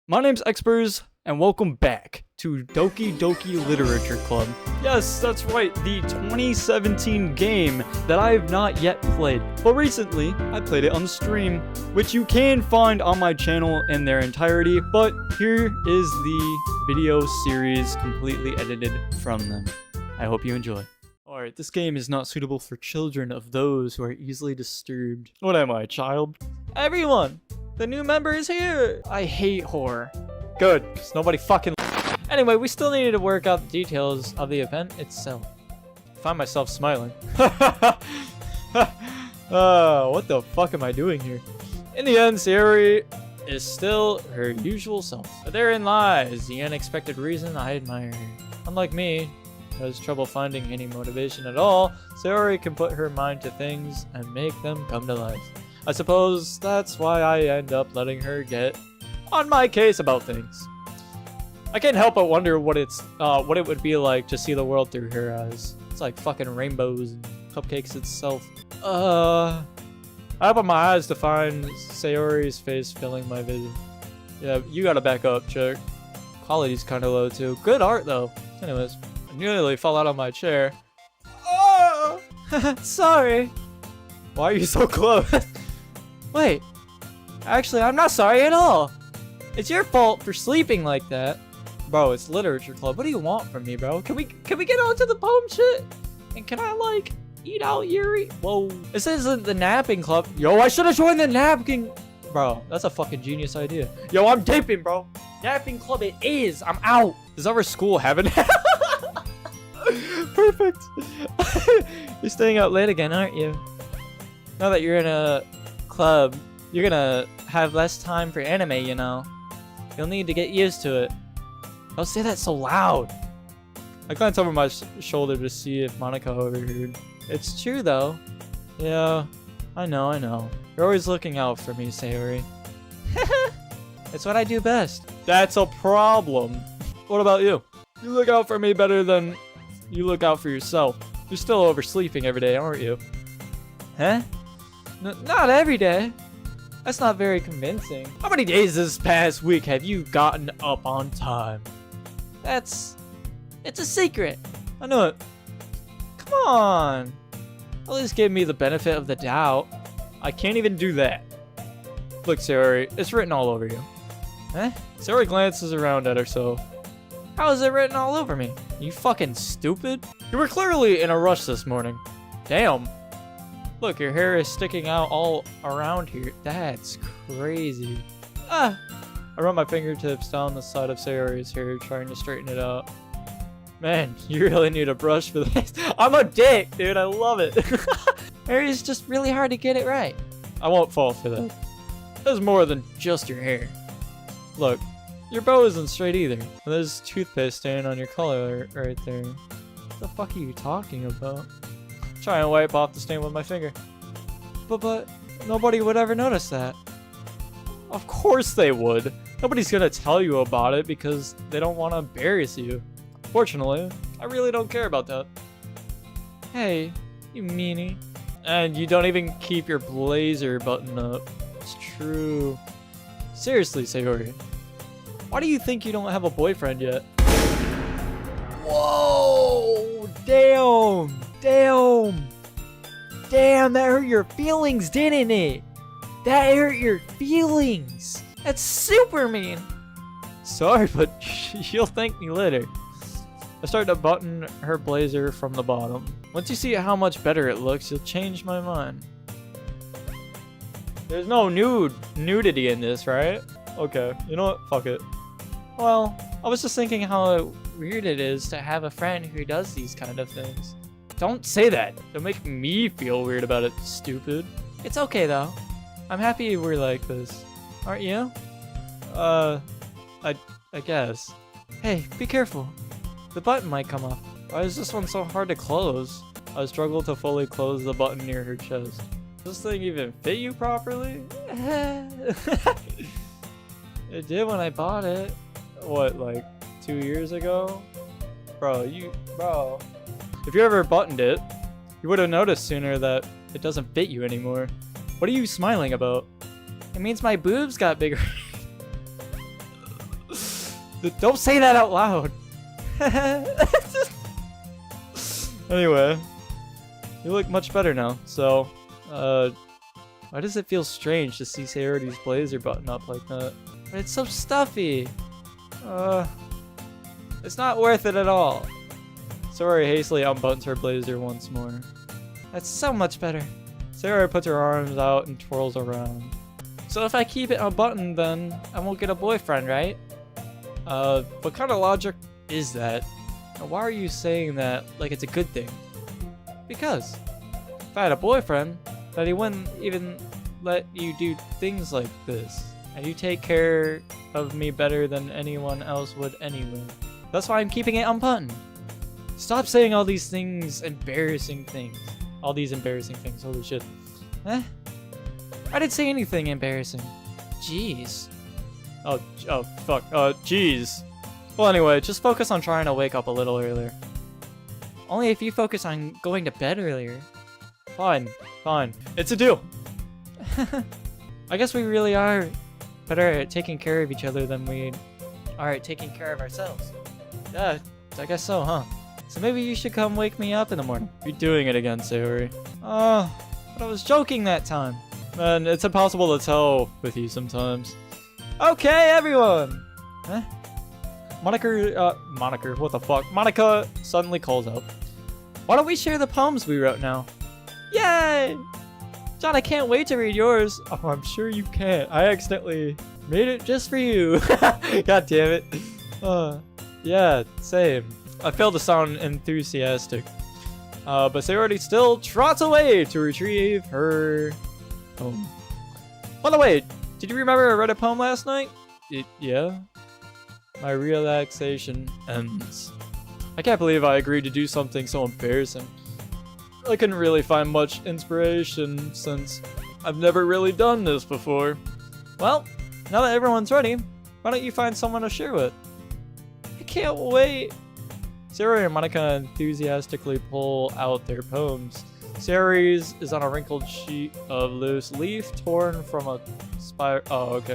My name's EXpers, and welcome back to Doki Doki Literature Club. Yes, that's right, the 2017 game that I have not yet played. But recently, I played it on stream, which you can find on my channel in their entirety, but here is the video series completely edited from them. I hope you enjoy. Alright, this game is not suitable for children of those who are easily disturbed. What am I, a child? Everyone! The new member is here! I hate horror. Good, because nobody fucking... Anyway, we still needed to work out the details of the event itself. I find myself smiling. What the fuck am I doing here? In the end, Sayori is still her usual self. But therein lies the unexpected reason I admire her. Unlike me, who has trouble finding any motivation at all, Sayori can put her mind to things and make them come to life. I suppose that's why I end up letting her get on my case about things. I can't help but wonder what it would be like to see the world through her eyes. It's like fucking rainbows and cupcakes itself. I open my eyes to find Sayori's face filling my vision. Yeah, you gotta back up, chick. Quality's kinda low too. Good art though. Anyways, I nearly fell out of my chair. Oh! Sorry. Why are you so close? Wait, actually, I'm not sorry at all. It's your fault for sleeping like that. Bro, it's literature club. What do you want from me, bro? Can we get on to the poem shit? And can I, like, eat out Yuri? Whoa. This isn't the napping club. Yo, I should have joined the napping. Bro, that's a fucking genius idea. Yo, I'm dipping, bro. Napping club it is. I'm out. Does our school have it? Perfect. You're staying out late again, aren't you? Now that you're in a club, you're gonna have less time for anime, you know. You'll need to get used to it. Don't say that so loud. I glanced over my shoulder to see if Monica overheard. It's true though. Yeah, I know. You're always looking out for me, Sayori. It's what I do best. That's a problem. What about you? You look out for me better than you look out for yourself. You're still oversleeping every day, aren't you? Huh? Not every day. That's not very convincing. How many days this past week have you gotten up on time? It's a secret. I know it. Come on. At least give me the benefit of the doubt. I can't even do that. Look, Sayori, it's written all over you. Huh? Sayori glances around at herself. How is it written all over me? You fucking stupid? You were clearly in a rush this morning. Damn. Look, your hair is sticking out all around here. That's crazy. I run my fingertips down the side of Sayori's hair, trying to straighten it out. Man, you really need a brush for this. I'm a dick, dude. I love it. Hair is just really hard to get it right. I won't fall for that. There's more than just your hair. Look, your bow isn't straight either. There's toothpaste stain on your collar right there. What the fuck are you talking about? Try and wipe off the stain with my finger. But nobody would ever notice that. Of course they would. Nobody's gonna tell you about it because they don't want to embarrass you. Fortunately, I really don't care about that. Hey, you meanie. And you don't even keep your blazer button up. It's true. Seriously, Sayori. Why do you think you don't have a boyfriend yet? Whoa! Damn! Damn, that hurt your feelings, didn't it? That hurt your feelings. That's super mean. Sorry, but you'll thank me later. I start to button her blazer from the bottom. Once you see how much better it looks, you'll change my mind. There's no nudity in this, right? Okay, you know what? Fuck it. Well, I was just thinking how weird it is to have a friend who does these kind of things. Don't say that. Don't make me feel weird about it, stupid. It's okay though. I'm happy we're like this. Aren't you? I guess. Hey, be careful. The button might come off. Why is this one so hard to close? I struggle to fully close the button near her chest. Does this thing even fit you properly? It did when I bought it. What, like 2 years ago? Bro. If you ever buttoned it, you would have noticed sooner that it doesn't fit you anymore. What are you smiling about? It means my boobs got bigger. Don't say that out loud. Anyway, you look much better now. So, why does it feel strange to see Sayori's blazer button up like that? But it's so stuffy. It's not worth it at all. Sayori hastily unbuttons her blazer once more. That's so much better. Sayori puts her arms out and twirls around. So if I keep it unbuttoned, then I won't get a boyfriend, right? What kind of logic is that? And why are you saying that like it's a good thing? Because if I had a boyfriend, then he wouldn't even let you do things like this. And you take care of me better than anyone else would anyway. That's why I'm keeping it unbuttoned. Stop saying all these things, embarrassing things. All these embarrassing things, holy shit. I didn't say anything embarrassing. Jeez. Oh fuck, jeez. Well anyway, just focus on trying to wake up a little earlier. Only if you focus on going to bed earlier. Fine. It's a deal. I guess we really are better at taking care of each other than we are at taking care of ourselves. Yeah, I guess so, huh? So maybe you should come wake me up in the morning. You're doing it again, Sayori. But I was joking that time. Man, it's impossible to tell with you sometimes. Okay, everyone! Monica, what the fuck? Monica suddenly calls out. Why don't we share the poems we wrote now? Yay! John, I can't wait to read yours. Oh, I'm sure you can't. I accidentally made it just for you. God damn it. Yeah, same. I failed to sound enthusiastic. But Sayori still trots away to retrieve her poem. By the way, did you remember I read a poem last night? Yeah. My relaxation ends. I can't believe I agreed to do something so embarrassing. I couldn't really find much inspiration since I've never really done this before. Well, now that everyone's ready, why don't you find someone to share with? I can't wait. Sayori and Monica enthusiastically pull out their poems. Sayori's is on a wrinkled sheet of loose leaf torn from a spiral. Oh, okay.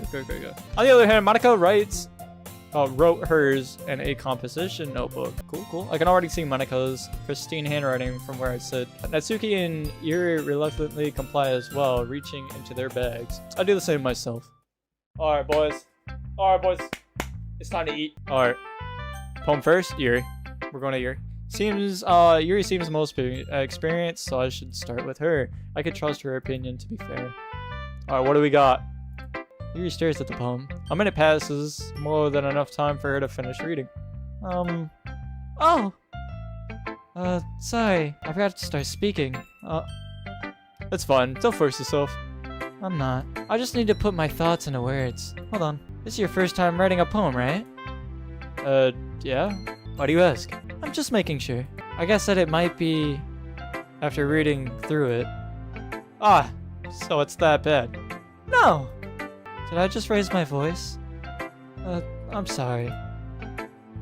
On the other hand, Monica wrote hers in a composition notebook. Cool. I can already see Monica's pristine handwriting from where I sit. Natsuki and Yuri reluctantly comply as well, reaching into their bags. I do the same myself. Alright, boys. It's time to eat. Alright. Poem first, Yuri. We're going to Yuri. Yuri seems the most experienced, so I should start with her. I could trust her opinion, to be fair. Alright, what do we got? Yuri stares at the poem. A minute passes, more than enough time for her to finish reading. Sorry, I forgot to start speaking. It's fine, don't force yourself. I'm not. I just need to put my thoughts into words. Hold on. This is your first time writing a poem, right? Yeah? Why do you ask? I'm just making sure. I guess that it might be after reading through it. So it's that bad. No! Did I just raise my voice? I'm sorry.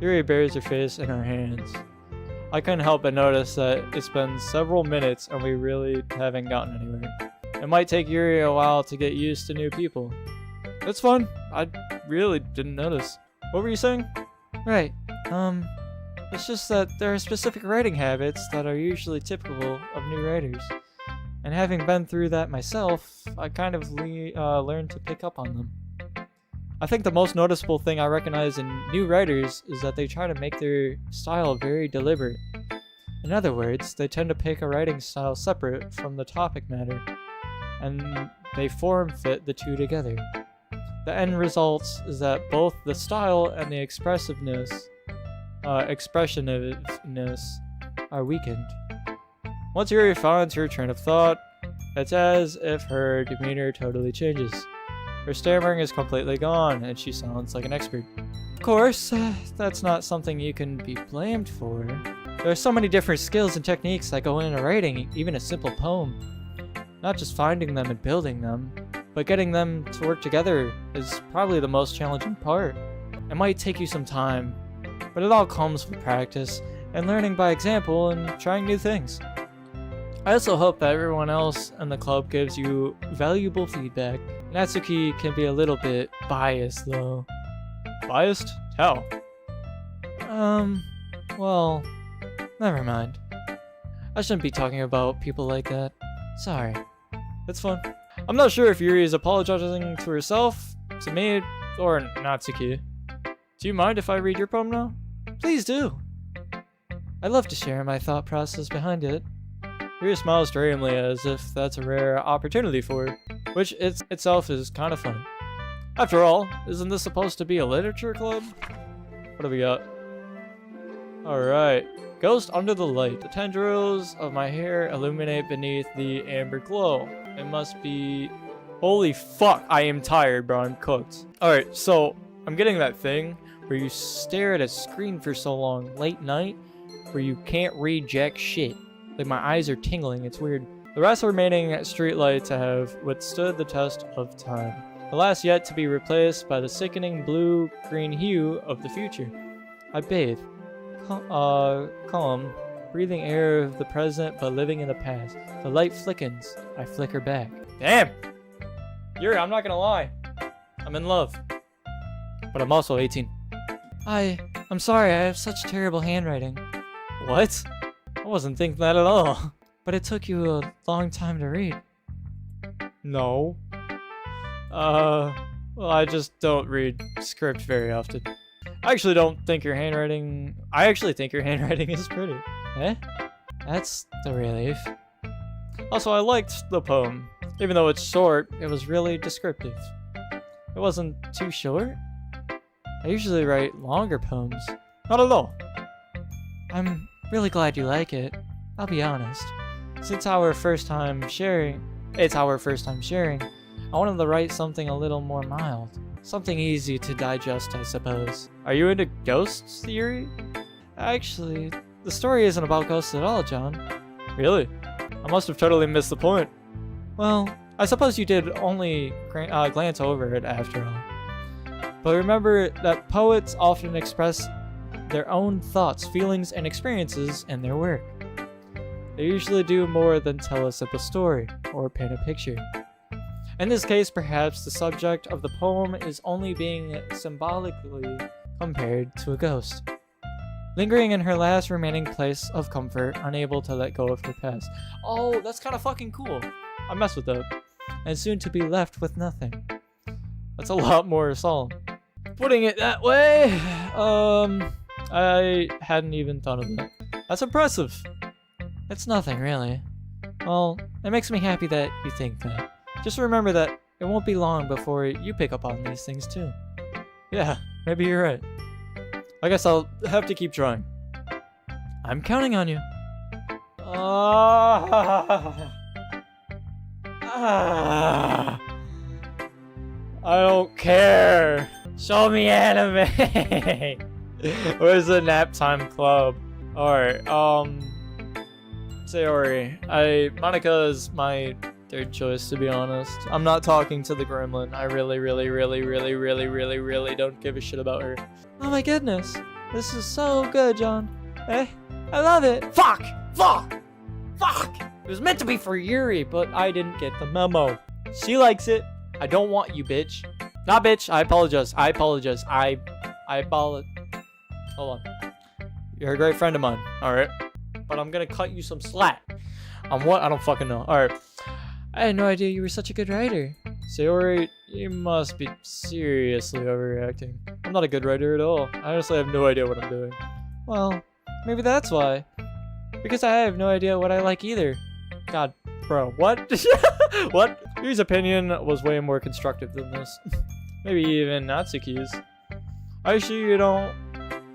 Yuri buries her face in her hands. I couldn't help but notice that it's been several minutes and we really haven't gotten anywhere. It might take Yuri a while to get used to new people. That's fun. I really didn't notice. What were you saying? Right. It's just that there are specific writing habits that are usually typical of new writers. And having been through that myself, I kind of learned to pick up on them. I think the most noticeable thing I recognize in new writers is that they try to make their style very deliberate. In other words, they tend to pick a writing style separate from the topic matter, and they form-fit the two together. The end result is that both the style and the expressiveness are weakened. Once Yuri finds her train of thought, it's as if her demeanor totally changes. Her stammering is completely gone, and she sounds like an expert. Of course, that's not something you can be blamed for. There are so many different skills and techniques that go into writing even a simple poem. Not just finding them and building them, but getting them to work together is probably the most challenging part. It might take you some time, but it all comes with practice and learning by example and trying new things. I also hope that everyone else in the club gives you valuable feedback. Natsuki can be a little bit biased though. Biased? How? Well, never mind. I shouldn't be talking about people like that. Sorry. It's fun. I'm not sure if Yuri is apologizing to herself, to me, or Natsuki. Do you mind if I read your poem now? Please do. I'd love to share my thought process behind it. Yuri smiles dreamily as if that's a rare opportunity for her, which itself is kind of funny. After all, isn't this supposed to be a literature club? What do we got? Alright. Ghost under the light. The tendrils of my hair illuminate beneath the amber glow. It must be... Holy fuck, I am tired, bro. I'm cooked. Alright, so I'm getting that thing where you stare at a screen for so long, late night, where you can't read jack shit. Like my eyes are tingling, it's weird. The rest remaining streetlights have withstood the test of time. The last yet to be replaced by the sickening blue-green hue of the future. I bathe. Calm, breathing air of the present but living in the past. The light flickens. I flicker back. Damn! Yuri, I'm not gonna lie. I'm in love. But I'm also 18. I'm sorry, I have such terrible handwriting. What? I wasn't thinking that at all. But it took you a long time to read. No. Well, I just don't read script very often. I actually think your handwriting is pretty. Eh? That's the relief. Also, I liked the poem. Even though it's short, it was really descriptive. It wasn't too short. I usually write longer poems. Not at all. I'm really glad you like it. I'll be honest. Since it's our first time sharing, I wanted to write something a little more mild. Something easy to digest, I suppose. Are you into ghosts, Yuri? Actually, the story isn't about ghosts at all, John. Really? I must have totally missed the point. Well, I suppose you did only glance over it after all. But remember that poets often express their own thoughts, feelings, and experiences in their work. They usually do more than tell a simple story or paint a picture. In this case, perhaps the subject of the poem is only being symbolically compared to a ghost. Lingering in her last remaining place of comfort, unable to let go of her past. Oh, that's kind of fucking cool. I mess with that. And soon to be left with nothing. That's a lot more solemn. Putting it that way, I hadn't even thought of that. That's impressive. It's nothing, really. Well, it makes me happy that you think that. Just remember that it won't be long before you pick up on these things too. Yeah, maybe you're right. I guess I'll have to keep trying. I'm counting on you. I don't care. Show me anime. Where's the nap time club? Alright, Sayori. Monica is my third choice, to be honest. I'm not talking to the gremlin. I really don't give a shit about her. Oh my goodness. This is so good, John. Eh? I love it. Fuck! It was meant to be for Yuri, but I didn't get the memo. She likes it. I don't want you, bitch. Not bitch. I apologize. I apologize. Hold on. You're a great friend of mine. Alright. But I'm gonna cut you some slack. On what? I don't fucking know. Alright. I had no idea you were such a good writer. Sayori, you must be seriously overreacting. I'm not a good writer at all. I honestly have no idea what I'm doing. Well, maybe that's why. Because I have no idea what I like either. God, bro, what? What? Yuri's opinion was way more constructive than this. Maybe even Natsuki's. Are you sure you don't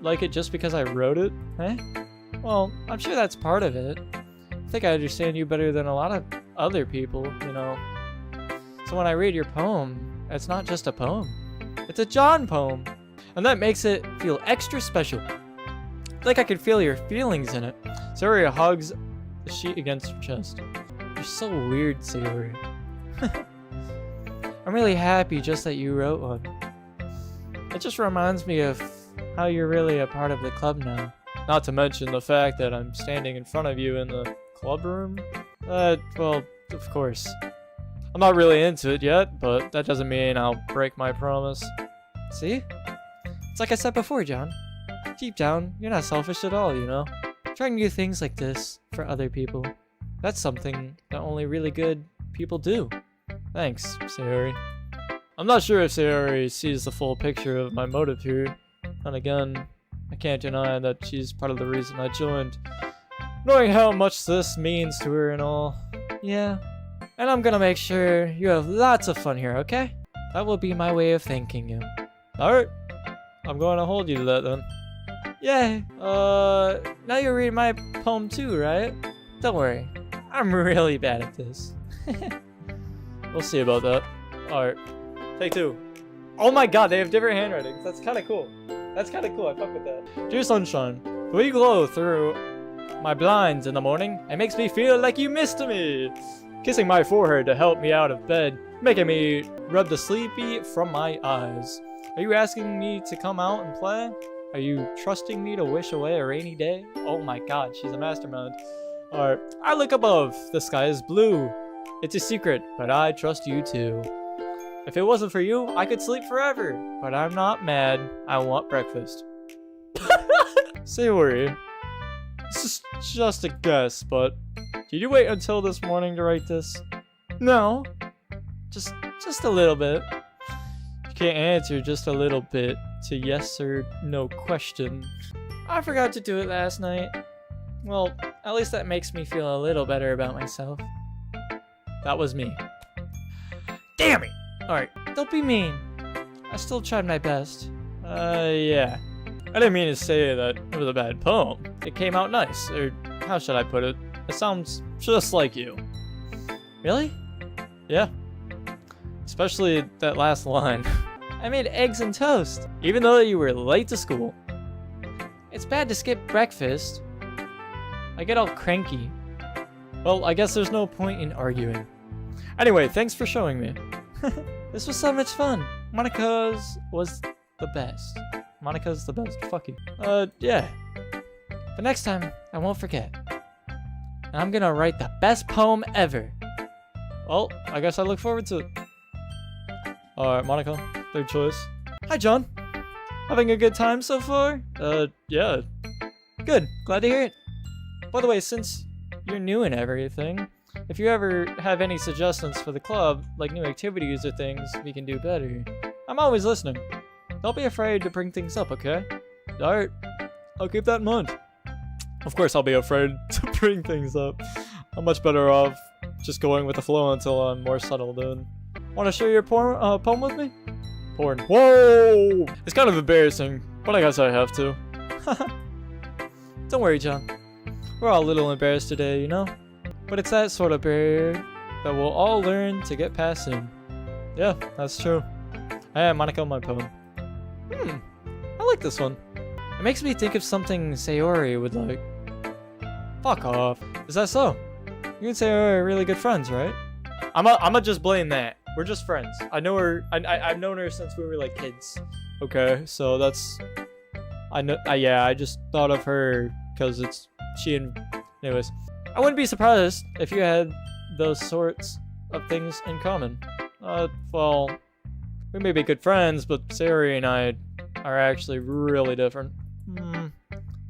like it just because I wrote it? Eh? Well, I'm sure that's part of it. I think I understand you better than a lot of other people, you know. So when I read your poem, it's not just a poem. It's a John poem. And that makes it feel extra special. Like I can feel your feelings in it. Sayori hugs the sheet against her chest. You're so weird, Sayori. I'm really happy just that you wrote one. It just reminds me of how you're really a part of the club now. Not to mention the fact that I'm standing in front of you in the club room. Well, of course. I'm not really into it yet, but that doesn't mean I'll break my promise. See? It's like I said before, John. deep down, you're not selfish at all, you know? Trying new things like this for other people. That's something that only really good people do. Thanks, Sayori. I'm not sure if Sayori sees the full picture of my motive here. And again, I can't deny that she's part of the reason I joined. Knowing how much this means to her and all. Yeah. And I'm gonna make sure you have lots of fun here, okay? That will be my way of thanking you. Alright. I'm going to hold you to that then. Yay. Now you read my poem too, right? Don't worry. I'm really bad at this. We'll see about that. Alright. Take 2. Oh my god, they have different handwritings. That's kind of cool. That's kind of cool. I fuck with that. Dear sunshine, the way you glow through my blinds in the morning, it makes me feel like you missed me. Kissing my forehead to help me out of bed, making me rub the sleepy from my eyes. Are you asking me to come out and play? Are you trusting me to wish away a rainy day? Oh my god, she's a mastermind. Alright, I look above. The sky is blue. It's a secret, but I trust you too. If it wasn't for you, I could sleep forever. But I'm not mad. I want breakfast. Sayori, this is just a guess, but did you wait until this morning to write this? No. Just a little bit. You can't answer just a little bit to yes or no question. I forgot to do it last night. Well, at least that makes me feel a little better about myself. That was me. Damn it! Alright, don't be mean. I still tried my best. Yeah. I didn't mean to say that it was a bad poem. It came out nice, or how should I put it? It sounds just like you. Really? Yeah. Especially that last line. I made eggs and toast, even though you were late to school. It's bad to skip breakfast. I get all cranky. Well, I guess there's no point in arguing. Anyway, thanks for showing me. This was so much fun. Monica's was the best. Monica's the best. Fuck you. Yeah. But next time, I won't forget. And I'm gonna write the best poem ever. Well, I guess I look forward to it. Alright, Monica. Third choice. Hi, John. Having a good time so far? Yeah. Good. Glad to hear it. By the way, since you're new and everything, if you ever have any suggestions for the club, like new activities or things we can do better, I'm always listening. Don't be afraid to bring things up, okay? Alright. I'll keep that in mind. Of course I'll be afraid to bring things up. I'm much better off just going with the flow until I'm more settled in. Want to share your poem with me? Porn. Whoa! It's kind of embarrassing, but I guess I have to. Don't worry, John. We're all a little embarrassed today, you know? But it's that sort of barrier that we'll all learn to get past soon. Yeah, that's true. I am Monica, my poem. I like this one. It makes me think of something Sayori would like. Fuck off. Is that so? You and Sayori are really good friends, right? I'ma just blame that. We're just friends. I know her. I've known her since we were like kids. Okay, so that's. I know. Yeah, I just thought of her because it's she and. Anyways, I wouldn't be surprised if you had those sorts of things in common. Well, we may be good friends, but Sayori and I are actually really different.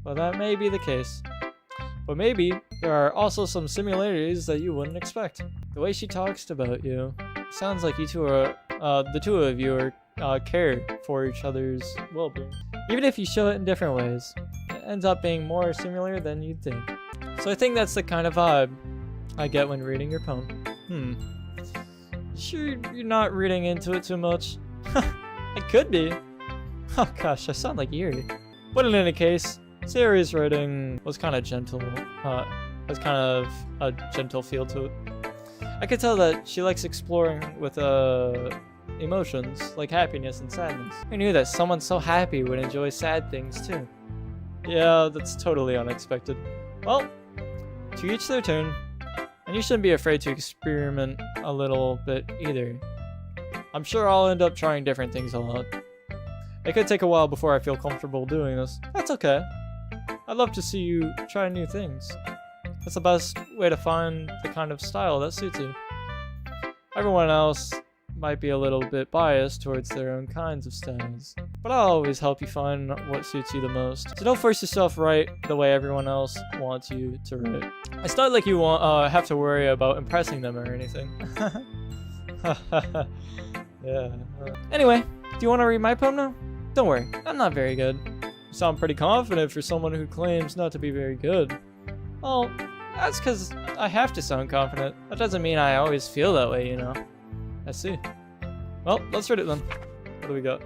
Well, that may be the case. But maybe there are also some similarities that you wouldn't expect. The way she talks about you sounds like you two are, the two of you are care for each other's well-being. Even if you show it in different ways, it ends up being more similar than you'd think. So I think that's the kind of vibe I get when reading your poem. Sure you're not reading into it too much? It could be. Oh gosh, I sound like Yuri. But in any case, Sayori's writing was kind of gentle. Has kind of a gentle feel to it. I could tell that she likes exploring with emotions like happiness and sadness. Who knew that someone so happy would enjoy sad things too? Yeah, that's totally unexpected. Well, to each their turn, and you shouldn't be afraid to experiment a little bit either. I'm sure I'll end up trying different things a lot. It could take a while before I feel comfortable doing this. That's okay. I'd love to see you try new things. That's the best way to find the kind of style that suits you. Everyone else might be a little bit biased towards their own kinds of styles. but I'll always help you find what suits you the most. So don't force yourself write the way everyone else wants you to write. It's not like you have to worry about impressing them or anything. Yeah. Anyway, do you want to read my poem now? Don't worry, I'm not very good. You sound pretty confident for someone who claims not to be very good. Well, that's because I have to sound confident. That doesn't mean I always feel that way, you know. I see. Well, let's read it then. What do we got?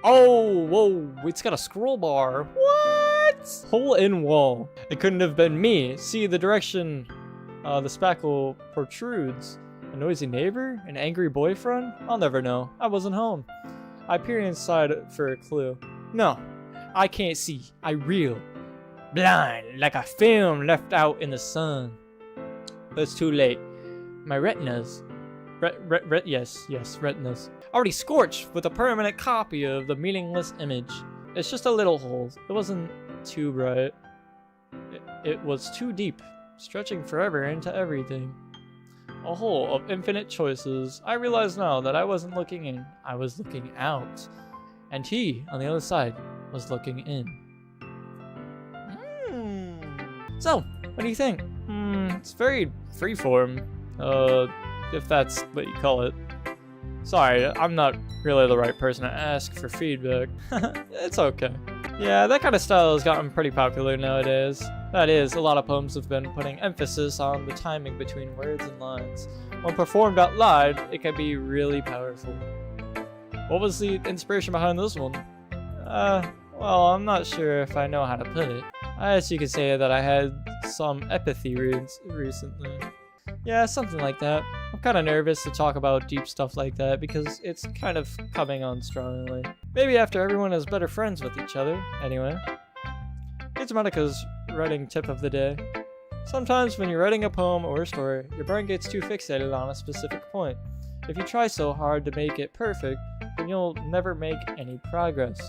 Oh, whoa, it's got a scroll bar. What? Hole in wall. It couldn't have been me. See the direction the spackle protrudes. A noisy neighbor? An angry boyfriend? I'll never know. I wasn't home. I peer inside for a clue. No, I can't see. I reel. Blind, like a film left out in the sun. But it's too late. My retinas. Yes, retinas. Already scorched with a permanent copy of the meaningless image. It's just a little hole. It wasn't too bright. It was too deep, stretching forever into everything. A hole of infinite choices. I realize now that I wasn't looking in, I was looking out. And he, on the other side, was looking in. So, what do you think? It's very freeform, if that's what you call it. Sorry, I'm not really the right person to ask for feedback. It's okay. Yeah, that kind of style has gotten pretty popular nowadays. That is, a lot of poems have been putting emphasis on the timing between words and lines. When performed out loud, it can be really powerful. What was the inspiration behind this one? Well, I'm not sure if I know how to put it. I guess you could say that I had some empathy recently. Yeah, something like that. I'm kind of nervous to talk about deep stuff like that because it's kind of coming on strongly. Maybe after everyone is better friends with each other. Anyway. It's Monica's writing tip of the day. Sometimes when you're writing a poem or a story, your brain gets too fixated on a specific point. If you try so hard to make it perfect, then you'll never make any progress.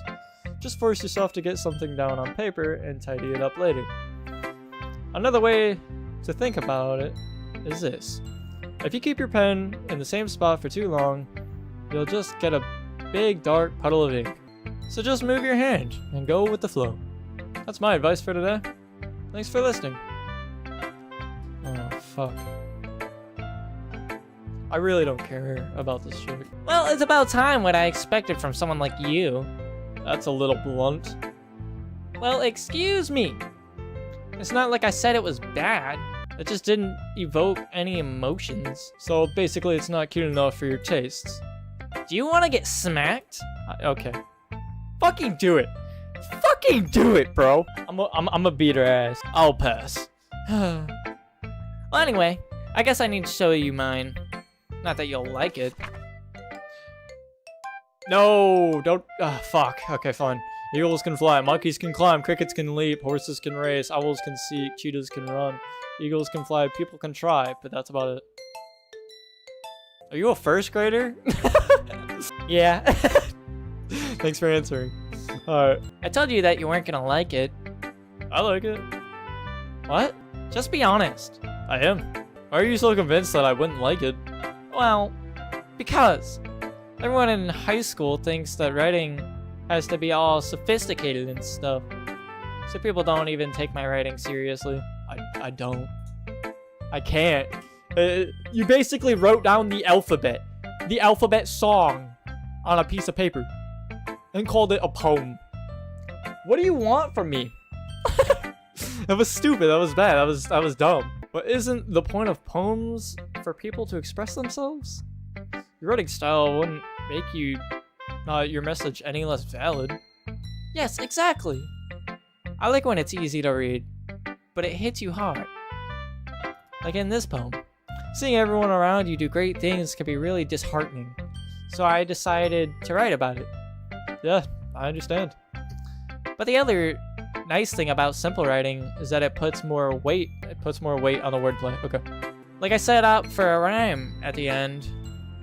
Just force yourself to get something down on paper and tidy it up later. Another way to think about it is this. If you keep your pen in the same spot for too long, you'll just get a big dark puddle of ink. So just move your hand and go with the flow. That's my advice for today. Thanks for listening. Oh, fuck. I really don't care about this shit. Well, it's about time what I expected from someone like you. That's a little blunt. Well, excuse me. It's not like I said it was bad. It just didn't evoke any emotions. So basically it's not cute enough for your tastes. Do you want to get smacked? Okay. Fucking do it. Fucking do it, bro. I'm a beat her ass. I'll pass. Well, anyway, I guess I need to show you mine. Not that you'll like it. No, don't. Fuck. Okay, fine. Eagles can fly, monkeys can climb, crickets can leap, horses can race, owls can seek, cheetahs can run. Eagles can fly, people can try, but that's about it. Are you a first grader? Yeah. Thanks for answering. Alright. I told you that you weren't gonna like it. I like it. What? Just be honest. I am. Why are you so convinced that I wouldn't like it? Well, because everyone in high school thinks that writing has to be all sophisticated and stuff. So people don't even take my writing seriously. I don't. I can't. You basically wrote down the alphabet song on a piece of paper and called it a poem. What do you want from me? That was stupid. That was bad. That was dumb. But isn't the point of poems for people to express themselves? Your writing style wouldn't make your message any less valid. Yes, exactly. I like when it's easy to read, but it hits you hard. Like in this poem. Seeing everyone around you do great things can be really disheartening. So I decided to write about it. Yeah, I understand. But the other nice thing about simple writing is that it puts more weight on the wordplay. Okay. Like I set out for a rhyme at the end,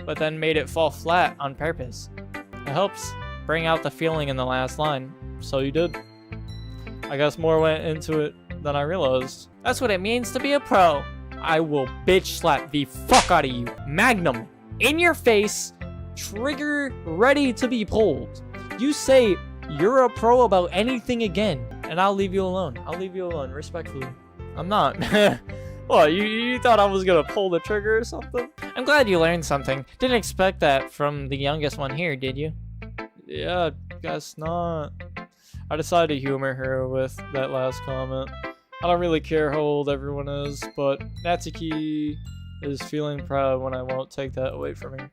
but then made it fall flat on purpose. It helps bring out the feeling in the last line. So you did. I guess more went into it than I realized. That's what it means to be a pro. I will bitch slap the fuck out of you. Magnum in your face, trigger ready to be pulled. You say you're a pro about anything again, and I'll leave you alone. I'll leave you alone, respectfully. I'm not. What, you thought I was gonna pull the trigger or something? I'm glad you learned something. Didn't expect that from the youngest one here, did you? Yeah, guess not. I decided to humor her with that last comment. I don't really care how old everyone is, but Natsuki is feeling proud when I won't take that away from her.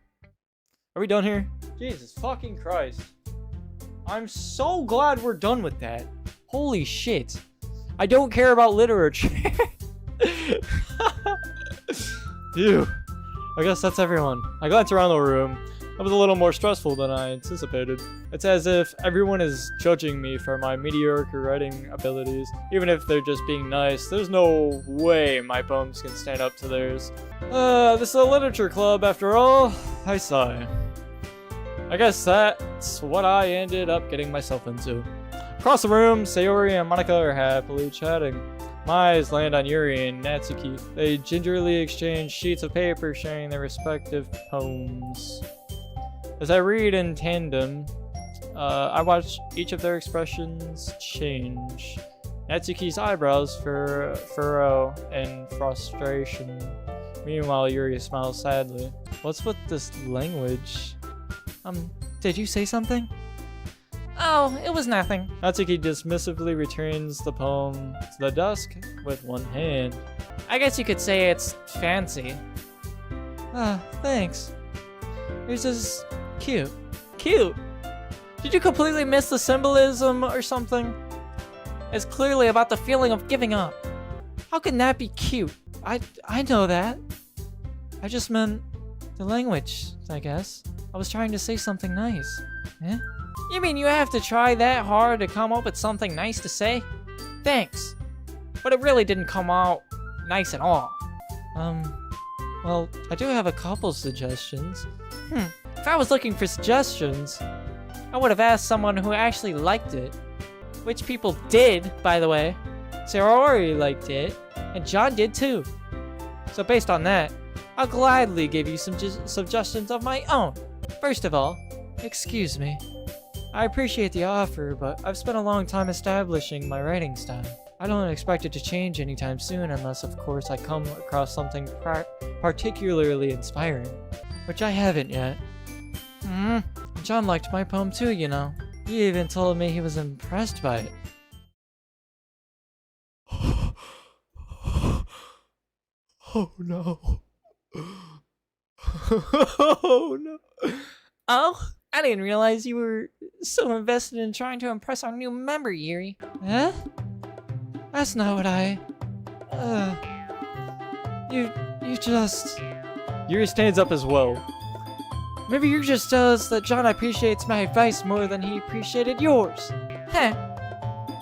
Are we done here? Jesus fucking Christ. I'm so glad we're done with that. Holy shit. I don't care about literature. Phew. I guess that's everyone. I glanced around the room. That was a little more stressful than I anticipated. It's as if everyone is judging me for my mediocre writing abilities. Even if they're just being nice, there's no way my poems can stand up to theirs. This is a literature club after all. I sigh. I guess that's what I ended up getting myself into. Across the room, Sayori and Monica are happily chatting. My eyes land on Yuri and Natsuki. They gingerly exchange sheets of paper sharing their respective poems. As I read in tandem, I watch each of their expressions change. Natsuki's eyebrows furrow in frustration. Meanwhile, Yuri smiles sadly. What's with this language? Did you say something? Oh, it was nothing. Natsuki dismissively returns the poem to the desk with one hand. I guess you could say it's fancy. Thanks. Yours is cute. Cute? Did you completely miss the symbolism or something? It's clearly about the feeling of giving up. How can that be cute? I know that. I just meant the language, I guess. I was trying to say something nice. Eh? You mean you have to try that hard to come up with something nice to say? Thanks. But it really didn't come out nice at all. Well, I do have a couple suggestions. If I was looking for suggestions, I would have asked someone who actually liked it. Which people did, by the way. Sayori liked it, and John did too. So based on that, I'll gladly give you some suggestions of my own. First of all, excuse me. I appreciate the offer, but I've spent a long time establishing my writing style. I don't expect it to change anytime soon unless, of course, I come across something particularly inspiring. Which I haven't yet. John liked my poem too, you know. He even told me he was impressed by it. Oh no. Oh no. Oh? I didn't realize you were so invested in trying to impress our new member, Yuri. Huh? That's not what You just... Yuri stands up as well. Maybe you're just jealous that John appreciates my advice more than he appreciated yours. Heh.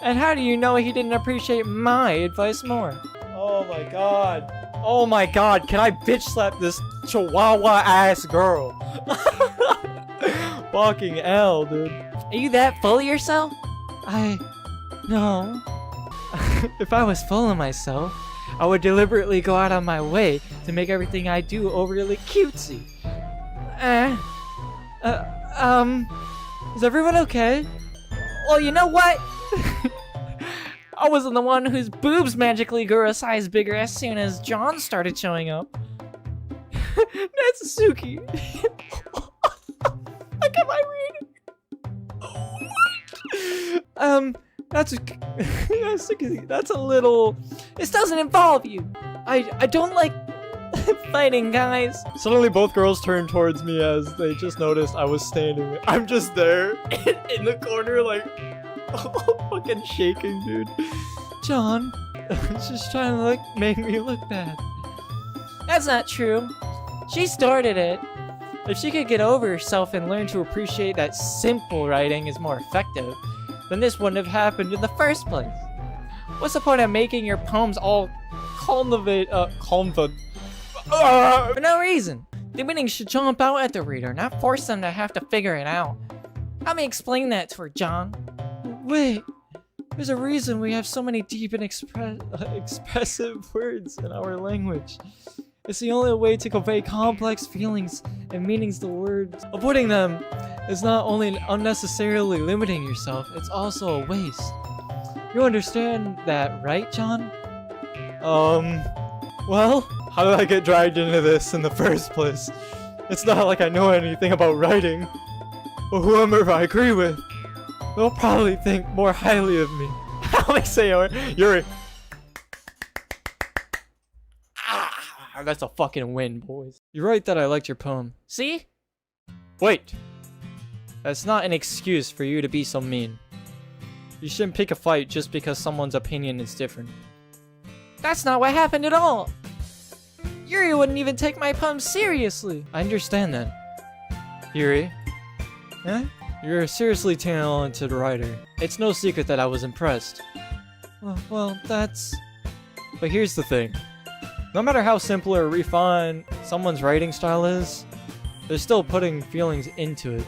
And how do you know he didn't appreciate my advice more? Oh my god. Oh my god, can I bitch slap this chihuahua ass girl? Fucking L, dude. Are you that full of yourself? No. If I was full of myself, I would deliberately go out of my way to make everything I do overly cutesy. Is everyone okay? Well, you know what? I wasn't the one whose boobs magically grew a size bigger as soon as John started showing up. Natsuki. What am I reading? That's a little... This doesn't involve you. I don't like fighting, guys. Suddenly both girls turned towards me as they just noticed I was standing. I'm just there in the corner like fucking shaking, dude. John, just trying to make me look bad. That's not true. She started it. If she could get over herself and learn to appreciate that simple writing is more effective, then this wouldn't have happened in the first place. What's the point of making your poems all for no reason? The meaning should jump out at the reader, not force them to have to figure it out. Help me explain that to her, John. Wait, there's a reason we have so many deep and expressive words in our language. It's the only way to convey complex feelings and meanings to words. Avoiding them is not only unnecessarily limiting yourself, it's also a waste. You understand that, right, John? Well, how did I get dragged into this in the first place? It's not like I know anything about writing, but whoever I agree with, they'll probably think more highly of me. Let me say, Yuri. That's a fucking win, boys. You're right that I liked your poem. See? Wait. That's not an excuse for you to be so mean. You shouldn't pick a fight just because someone's opinion is different. That's not what happened at all. Yuri wouldn't even take my poem seriously. I understand that. Yuri? Huh? You're a seriously talented writer. It's no secret that I was impressed. Well, that's... But here's the thing. No matter how simple or refined someone's writing style is, they're still putting feelings into it,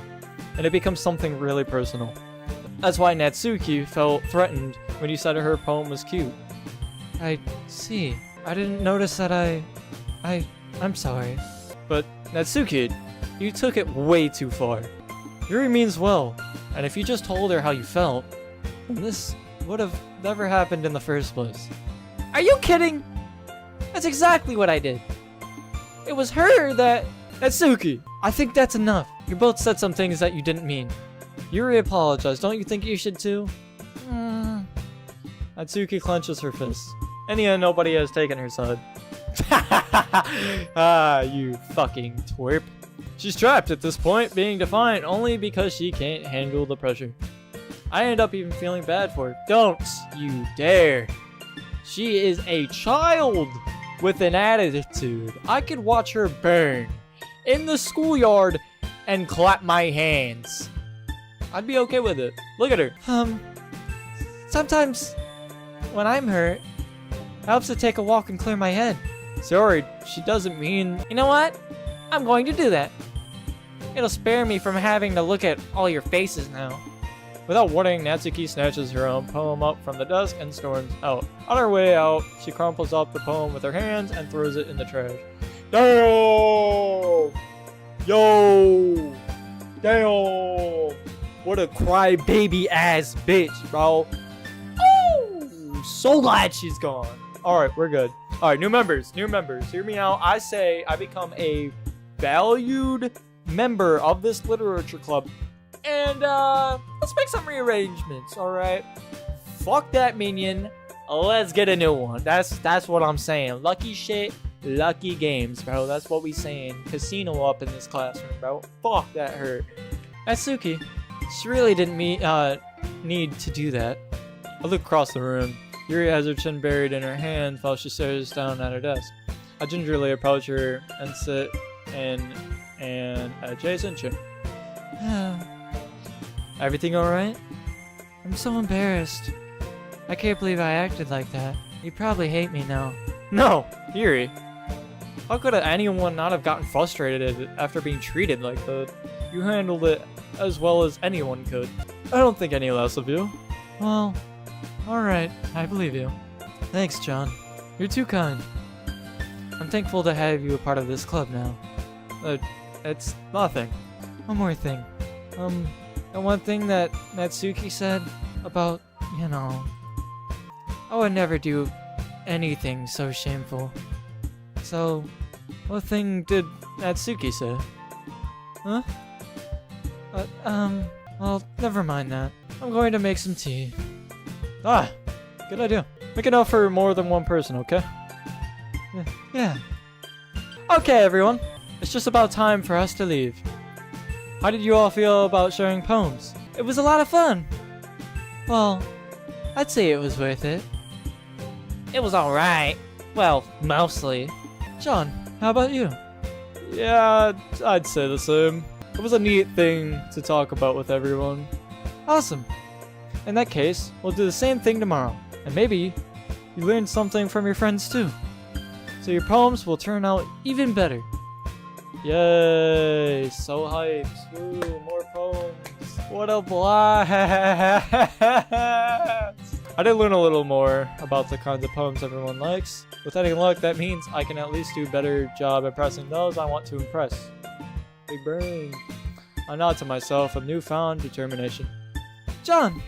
and it becomes something really personal. That's why Natsuki felt threatened when you said her poem was cute. I see. I didn't notice that I'm sorry. But Natsuki, you took it way too far. Yuri means well, and if you just told her how you felt, then this would have never happened in the first place. Are you kidding? That's exactly what I did. It was her that... Natsuki, I think that's enough. You both said some things that you didn't mean. Yuri apologized. Don't you think you should too? Natsuki clenches her fists. In the end, nobody has taken her side. You fucking twerp. She's trapped at this point, being defiant only because she can't handle the pressure. I end up even feeling bad for her. Don't you dare. She is a child with an attitude. I could watch her burn in the schoolyard and clap my hands. I'd be okay with it. Look at her. Sometimes when I'm hurt, it helps to take a walk and clear my head. Sorry, she doesn't mean... You know what? I'm going to do that. It'll spare me from having to look at all your faces now. Without warning, Natsuki snatches her own poem up from the desk and storms out. On her way out, she crumples up the poem with her hands and throws it in the trash. Damn! Yo! Damn! What a crybaby ass bitch, bro. Oh! So glad she's gone. Alright, we're good. Alright, new members. Hear me out. I say I become a valued member of this literature club. And, let's make some rearrangements, alright? Fuck that minion. Let's get a new one. That's what I'm saying. Lucky shit, lucky games, bro. That's what we saying. Casino up in this classroom, bro. Fuck, that hurt. Natsuki, she really didn't need to do that. I look across the room. Yuri has her chin buried in her hands while she stares down at her desk. I gingerly approach her and sit in an adjacent chair. Everything alright? I'm so embarrassed. I can't believe I acted like that. You probably hate me now. No, Yuri. How could anyone not have gotten frustrated after being treated like that? You handled it as well as anyone could. I don't think any less of you. Well, alright, I believe you. Thanks, John. You're too kind. I'm thankful to have you a part of this club now. It's nothing. One more thing. The one thing that Natsuki said about, you know, I would never do anything so shameful. So, what thing did Natsuki say? Huh? Well, never mind that. I'm going to make some tea. Ah, good idea. Make enough for more than one person, okay? Yeah. Okay, everyone. It's just about time for us to leave. How did you all feel about sharing poems? It was a lot of fun. Well, I'd say it was worth it. It was alright. Well, mostly. John, how about you? Yeah, I'd say the same. It was a neat thing to talk about with everyone. Awesome. In that case, we'll do the same thing tomorrow. And maybe you learned something from your friends too. So your poems will turn out even better. Yay! So hyped. Woo, more poems. What a blast! I did learn a little more about the kinds of poems everyone likes. With any luck, that means I can at least do a better job impressing those I want to impress. Big brain. I nod to myself with newfound determination. John,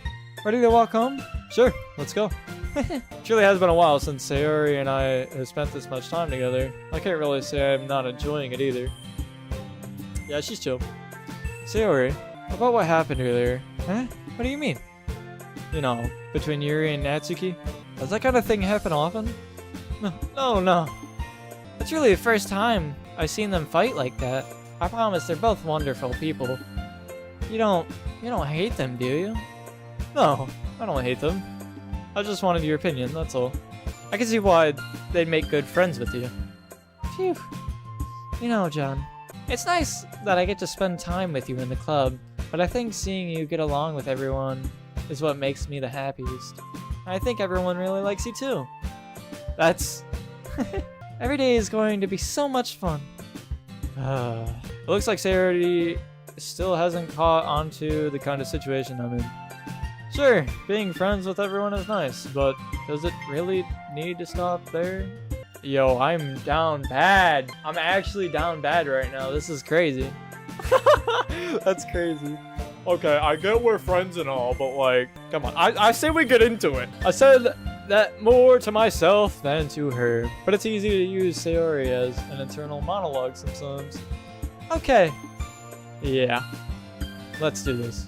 ready to walk home? Sure, let's go. Truly has been a while since Sayori and I have spent this much time together. I can't really say I'm not enjoying it either. Yeah, she's chill. Sayori, about what happened earlier. Huh? What do you mean? You know, between Yuri and Natsuki? Does that kind of thing happen often? No. It's really the first time I've seen them fight like that. I promise they're both wonderful people. You don't hate them, do you? No, I don't hate them. I just wanted your opinion, that's all. I can see why they'd make good friends with you. Phew. You know, John, it's nice that I get to spend time with you in the club, but I think seeing you get along with everyone is what makes me the happiest. I think everyone really likes you too. That's... Every day is going to be so much fun. It looks like Sayori still hasn't caught on to the kind of situation I'm in. Sure, being friends with everyone is nice, but does it really need to stop there? Yo, I'm down bad. I'm actually down bad right now. This is crazy. That's crazy. Okay, I get we're friends and all, but like, come on. I say we get into it. I said that more to myself than to her, but it's easy to use Sayori as an internal monologue sometimes. Okay. Yeah. Let's do this.